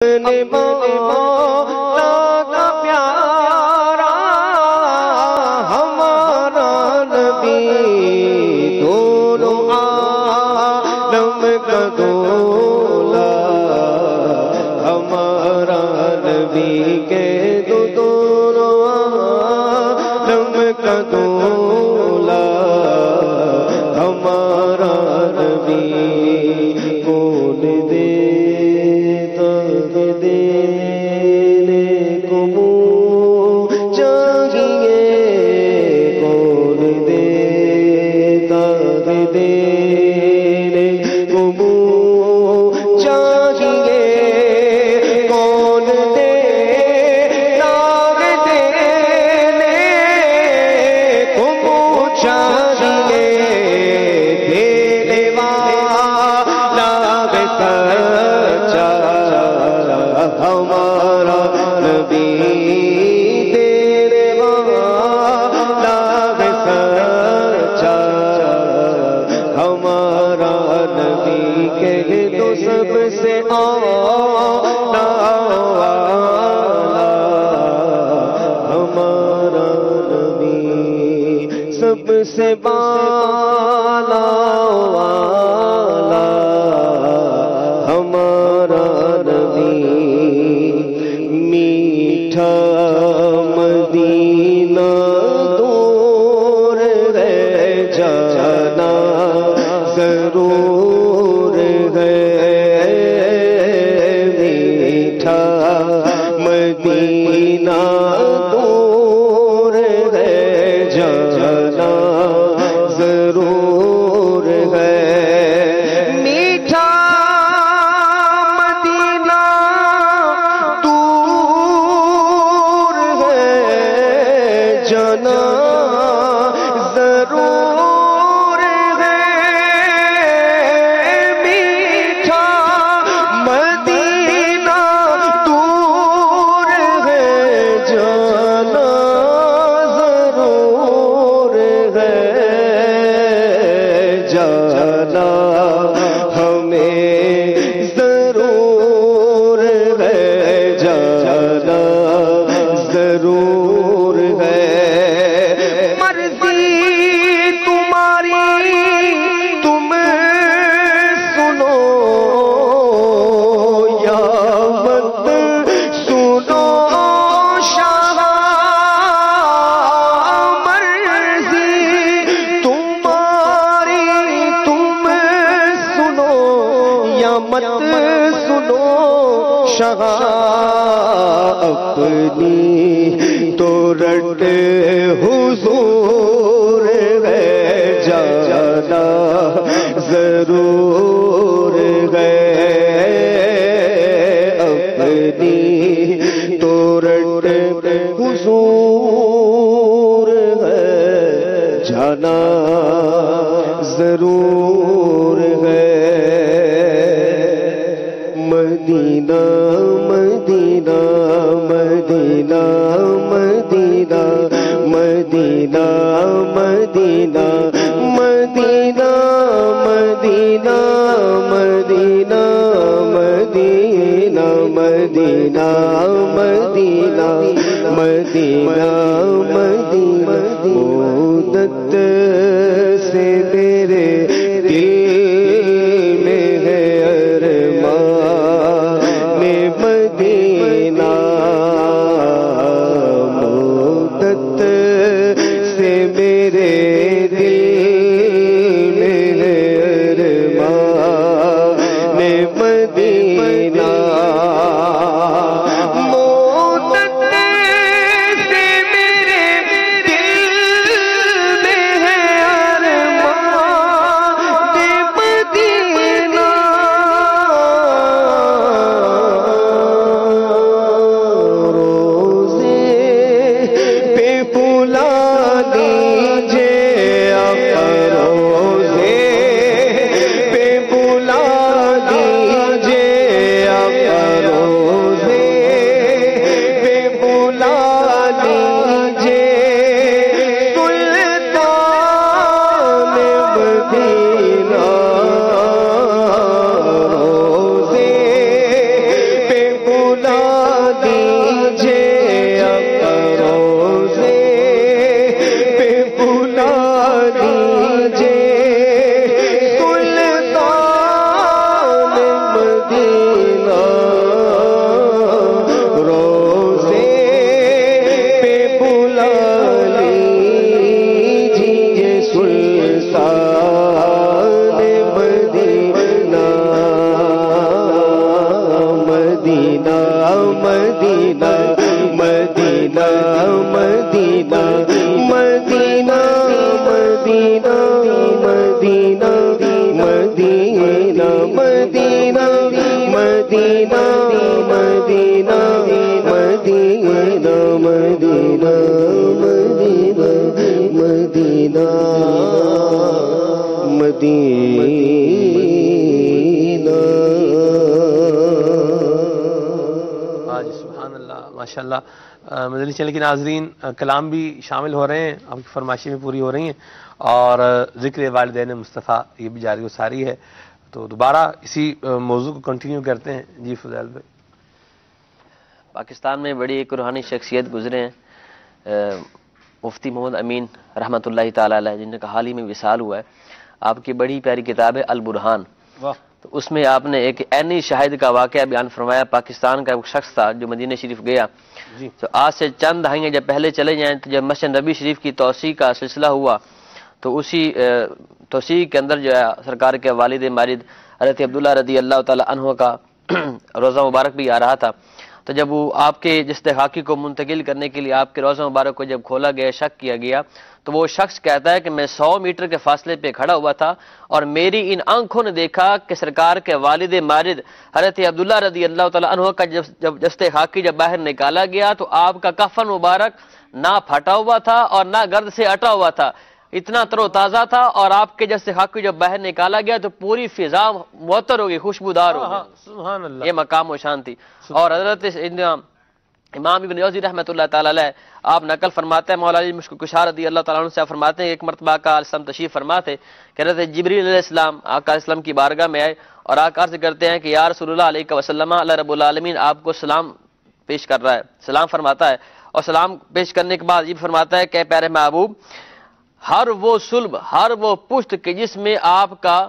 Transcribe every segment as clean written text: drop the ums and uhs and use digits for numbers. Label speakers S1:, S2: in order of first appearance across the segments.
S1: اپنے مولا کا پیارا ہمارا نبی، دونوں عالم کا دولا ہمارا نبی کے دونوں عالم کا دولا ہمارا نبی۔ کون ہمارا نبی تیرے والا سچا، ہمارا نبی کہہ دو سب سے اعلیٰ والا ہمارا نبی، سب سے بالا والا ہمارا نبی۔ میٹھا مدینہ دور ہے جانا ضرور ہے، میٹھا مدینہ دور ہے جانا ضرور ہے، میٹھا جانا ضرور ہے، میٹھا مدینہ دور ہے جانا ضرور ہے، جانا ہمیں ضرور ہے، جانا ضرور ہے۔ مت سنو شاہ اپنی تو رٹ حضور ہے، جانا ضرور ہے، اپنی تو رٹ حضور ہے، جانا ضرور ہے۔ مدینہ مدینہ مدینہ مدینہ مدینہ مدینہ مدینہ مدینہ مدینہ مدینہ مدینہ مدینہ مدینہ مدینہ مدت سے میرے دل میں ہے مدینہ، مدت سے میرے دل میں ہے ارمان مدینہ، مدت سے میرے دل میں ہے ارمان بلا دیجئے روزے پہ بلا دیجئے سلطان مدینہ روزے پہ بلا لیجئے سلطان مدینہ مدینہ مدینہ مدینہ مدینہ مدینہ مدینہ مدینہ مدینہ مدینہ مدینہ مدینہ مدینہ مدینہ مدینہ مدینہ
S2: سبحان اللہ ماشاء اللہ۔ مدنی چینل کے ناظرین، کلام بھی شامل ہو رہے ہیں، آپ کی فرمائشیں بھی پوری ہو رہی ہیں، اور ذکر والدین مصطفیٰ یہ بھی جاری و ساری ہے۔ تو دوبارہ اسی موضوع کو کنٹینیو کرتے ہیں۔ جی فضیل بھائی۔
S3: پاکستان میں بڑی ایک روحانی شخصیت گزرے ہیں، مفتی محمد امین رحمۃ اللہ تعالی علیہ، جن کا حال ہی میں وصال ہوا ہے۔ آپ کی بڑی پیاری کتاب ہے البرہان، تو اس میں آپ نے ایک عینی شاہد کا واقعہ بیان فرمایا۔ پاکستان کا ایک شخص تھا جو مدینہ شریف گیا، تو آج سے چند دہائیاں جب پہلے چلے جائیں تو جب مسجد نبی شریف کی توسیع کا سلسلہ ہوا تو اسی توسیع کے اندر جو ہے سرکار کے والد ماجد حضرت عبداللہ رضی اللہ تعالی عنہ کا روزہ مبارک بھی آ رہا تھا۔ تو جب وہ آپ کے جس تحقیق کو منتقل کرنے کے لیے آپ کے روزہ مبارک کو جب کھولا گیا، شک کیا گیا، تو وہ شخص کہتا ہے کہ میں 100 میٹر کے فاصلے پہ کھڑا ہوا تھا اور میری ان آنکھوں نے دیکھا کہ سرکار کے والد ماجد حضرت عبداللہ رضی اللہ تعالیٰ عنہ کا جب جستے خاکی جب باہر نکالا گیا تو آپ کا کفن مبارک نہ پھٹا ہوا تھا اور نہ گرد سے اٹا ہوا تھا، اتنا تر و تازہ تھا، اور آپ کے جستے خاکی جب باہر نکالا گیا تو پوری فضا معطر ہو گئی، خوشبودار ہو گئی۔
S2: سبحان اللہ،
S3: یہ مقام و شان تھی۔ اور حضرت امام ابن جوزی رحمۃ اللہ تعالی علیہ آپ نقل فرماتے ہیں، مولا علی مشکل کشا رضی اللہ تعالیٰ عنہ سے فرماتے ہیں ایک مرتبہ آقا علیہ السلام تشریف فرماتے کہ حضرت جبریل علیہ السلام آقا علیہ السلام کی بارگاہ میں آئے اور آقا عرض کرتے ہیں کہ یا رسول اللہ علیہ وسلم، اللہ رب العالمین آپ کو سلام پیش کر رہا ہے، سلام فرماتا ہے، اور سلام پیش کرنے کے بعد یہ فرماتا ہے کہ پیارے محبوب، ہر وہ صلب، ہر وہ پشت کہ جس میں آپ کا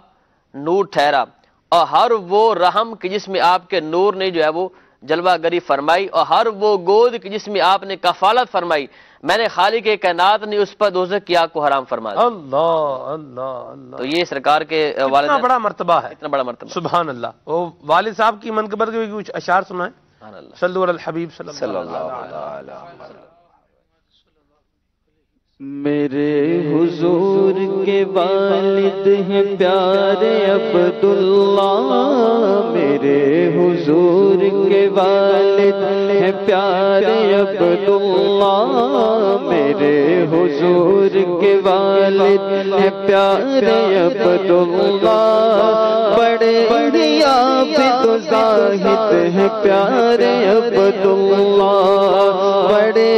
S3: نور ٹھہرا، اور ہر وہ رحم کہ جس میں آپ کے نور نے جو ہے وہ جلوہ گری فرمائی، اور ہر وہ گود کہ جس میں آپ نے کفالت فرمائی، میں نے خالق کائنات نے اس پر دوزخ کی آگ کو حرام فرما دیا۔
S2: اللہ اللہ اللہ،
S3: تو یہ سرکار کے والد
S2: اتنا بڑا مرتبہ ہے،
S3: اتنا بڑا مرتبہ۔
S2: سبحان اللہ۔ وہ والد صاحب کی منقبت کے بھی کچھ اشعار سنائیں۔
S3: سبحان اللہ،
S2: صلو علی الحبیب صلی اللہ علیہ وسلم۔
S1: میرے حضور کے والد ہیں پیارے عبداللہ، میرے حضور کے والد ہیں پیارے عبداللہ، میرے حضور کے والد ہیں پیارے عبداللہ، بڑے عابد و زاہد ہیں پیارے عبداللہ، بڑے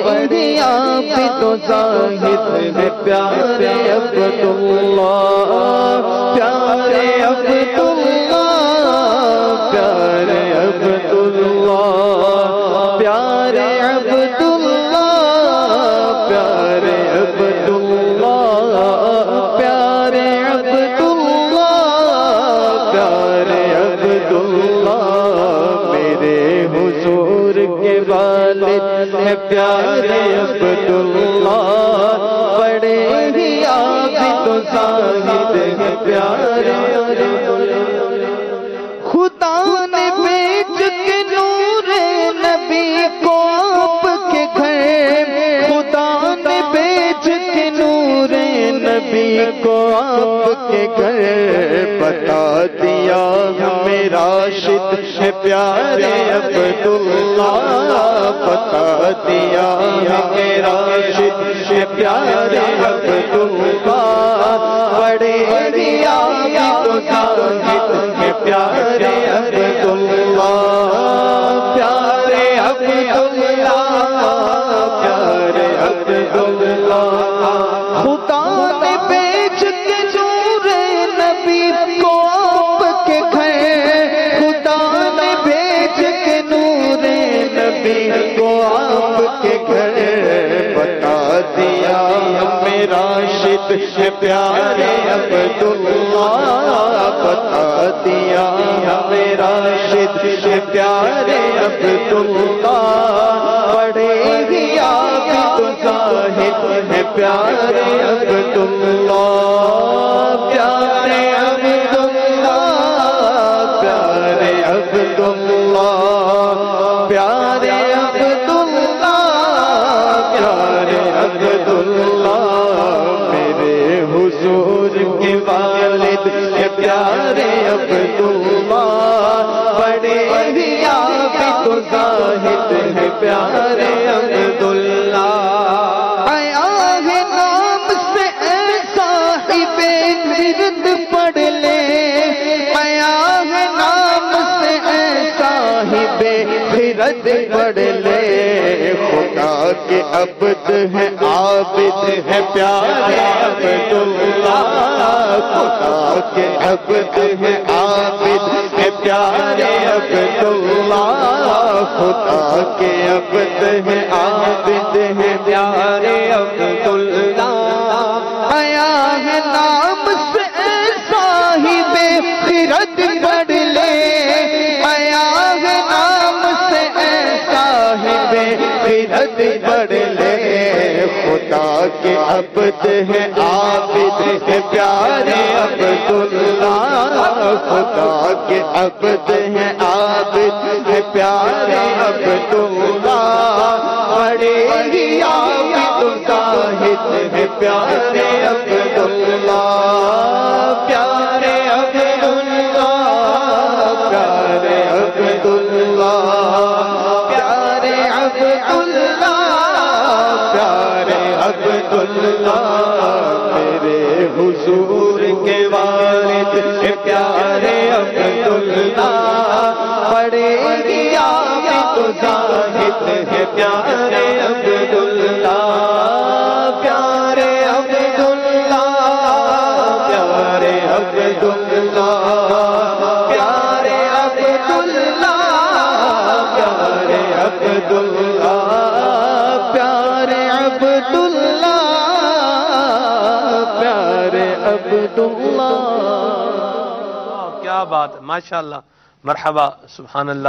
S1: عابد و زاہد پیارے عبداللہ، پیارے عبداللہ، پیارے عبداللہ، پیارے عبداللہ، پیارے عبداللہ، پیارے عبداللہ، پیارے عبداللہ، میرے حضور کے والد ہیں پیارے عبداللہ، بڑے ہی عابد و زاہد ہیں پیارے خدا نے بیچ کے نور نبی کو آپ کے گھر، خدا نے بیچ کے نور نبی کو آپ کے گھر، بتا دیا ہمیں راشد ہے پیارے عبداللہ، بتا دیا ہمیں راشد ہے پیارے عبداللہ، بڑے عابد و زاہد ہیں پیارے عبداللہ، پیارے عبداللہ، پیارے عبداللہ، خدا نے بیچ کے نور نبی کو آپ کے گھر، خدا نے بیچ کے نور نبی کو آپ کے گھر بتا دیا ہمیں راشد ہے پیارے عبداللہ بتا دیا ہمیں راشد ہے پیارے عبداللہ بڑے ہی آپ تو زاہد ہے پیارے عبداللہ پیارے عبداللہ پیارے عبداللہ پیارے عبداللہ پیارے عبداللہ میرے حضور کے والد ہے پیارے عبداللہ بڑے ہی آپ تو زاہد ہے پیارے عبداللہ آیا ہے نام سے اے صاحب ورد پڑھ لے آیا ہے نام سے اے صاحب ورد پڑھ لے خدا کے عبد ہے عابد ہے پیارے عبداللہ خدا کے عبد ہے عابد ہے پیارے عبداللہ خدا کے عبد ہے عابد ہے پیارے عبداللہ آیا ہے نام سے اے صاحب خرد پڑھ لے آیا ہے نام سے اے صاحب خرد پڑھ لے خدا کے عبد ہے عابد ہے پیارے عبداللہ خدا کے عبد ہے عابد ہے پیارے عبداللہ بڑے ہی عابد زاہد ہے پیارے عبداللہ پیارے عبداللہ پیارے عبداللہ پیارے عبداللہ پیارے عبداللہ میرے حضور کے والد ہے پیارے عبداللہ بڑے ہی آپ زاہد ہے پیارے عبداللہ پیارے عبداللہ پیارے عبداللہ پیارے عبداللہ پیارے عبداللہ پیارے عبداللہ پیارے عبداللہ
S2: کیا بات ہے ماشاءاللہ مرحبا سبحان اللہ.